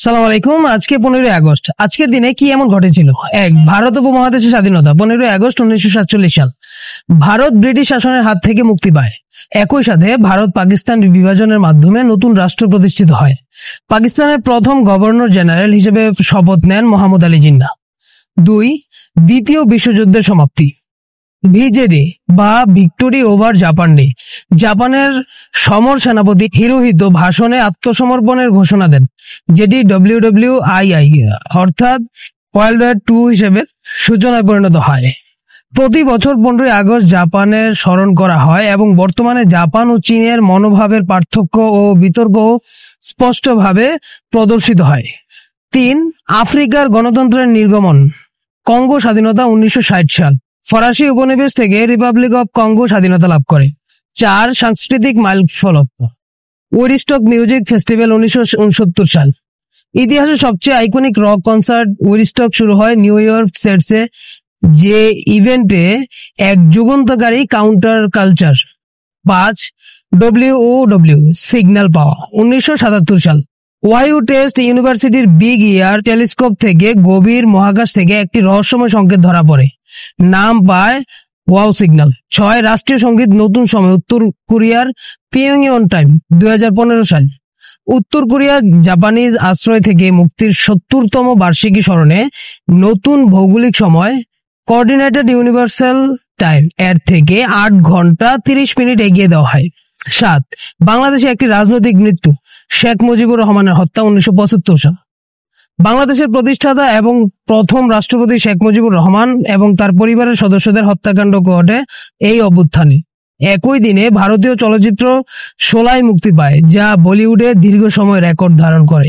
সালাম আলাইকুম। আজকে 15ই আগস্ট। আজকের দিনে কি এমন ঘটেছিল? এক, ভারত উপমহাদেশের স্বাধীনতা 15ই আগস্ট 1947 সাল। ভারত ব্রিটিশ শাসনের হাত থেকে মুক্তি পায়। একই সাথে ভারত পাকিস্তান বিভাজনের মাধ্যমে নতুন রাষ্ট্র প্রতিষ্ঠিত হয়। পাকিস্তানের প্রথম গভর্নর জেনারেল হিসেবে শপথ নেন মোহাম্মদ আলী জিন্নাহ। 2, দ্বিতীয় বিশ্বযুদ্ধের সমাপ্তি। ভিজে বা ভিক্টোরি ওভার জাপান ডে। জাপানের সমর সেনাপতি হিরোহিতো ভাষণে আত্মসমর্পণের ঘোষণা দেন, যেটি WWII অর্থাৎ ওয়ার্ল্ড ওয়ার 2 হিসেবে সূচনায় পরিণত হয়। প্রতি বছর 15ই আগস্ট জাপানের স্মরণ করা হয় এবং বর্তমানে জাপান ও চীনের মনোভাবের পার্থক্য ও বিতর্ক স্পষ্টভাবে প্রদর্শিত হয়। 3, আফ্রিকার গণতন্ত্রের নির্গমন। কঙ্গো স্বাধীনতা 1960 সাল। ফরাসি উপনিবেশ থেকে রিপাবলিক অব কঙ্গো স্বাধীনতা লাভ করে। 4, সাংস্কৃতিক মাইলফলক। উডস্টক মিউজিক ফেস্টিভ্যাল 1969 সাল। ইতিহাসের সবচেয়ে আইকনিক রক কনসার্ট উডস্টক শুরু হয় নিউ ইয়র্ক স্টেটসে, যে ইভেন্টে এক যুগান্তকারী কাউন্টার কালচার। 5, WOW সিগন্যাল পাওয়া 1977 সাল। ওহাইও টেস্ট ইউনিভার্সিটির বিগ ইয়ার টেলিস্কোপ থেকে গভীর মহাকাশ থেকে একটি রহস্যময় সংকেত ধরা পড়ে, নাম পায় ওয়াও সিগন্যাল। 6, রাষ্ট্রীয় সঙ্গীত নতুন সময় উত্তর কোরিয়ার পিয়ংইয়ং টাইম 2015 সাল। উত্তর কোরিয়া জাপানিজ আশ্রয় থেকে মুক্তির 70তম বার্ষিকী স্মরণে নতুন ভৌগোলিক সময় কোঅর্ডিনেটেড ইউনিভার্সাল টাইম এর থেকে 8 ঘন্টা 30 মিনিট এগিয়ে দেওয়া হয়। 7, বাংলাদেশে একটি রাজনৈতিক মৃত্যু, শেখ মুজিবুর রহমানের হত্যা 1975 সাল। বাংলাদেশের প্রতিষ্ঠাতা এবং প্রথম রাষ্ট্রপতি শেখ মুজিবুর রহমান এবং তার পরিবারের সদস্যদের হত্যাকাণ্ড ঘটে এই অভ্যুত্থানে। একই দিনে ভারতীয় চলচ্চিত্র শোলাই মুক্তি পায়, যা বলিউডে দীর্ঘ সময় রেকর্ড ধারণ করে।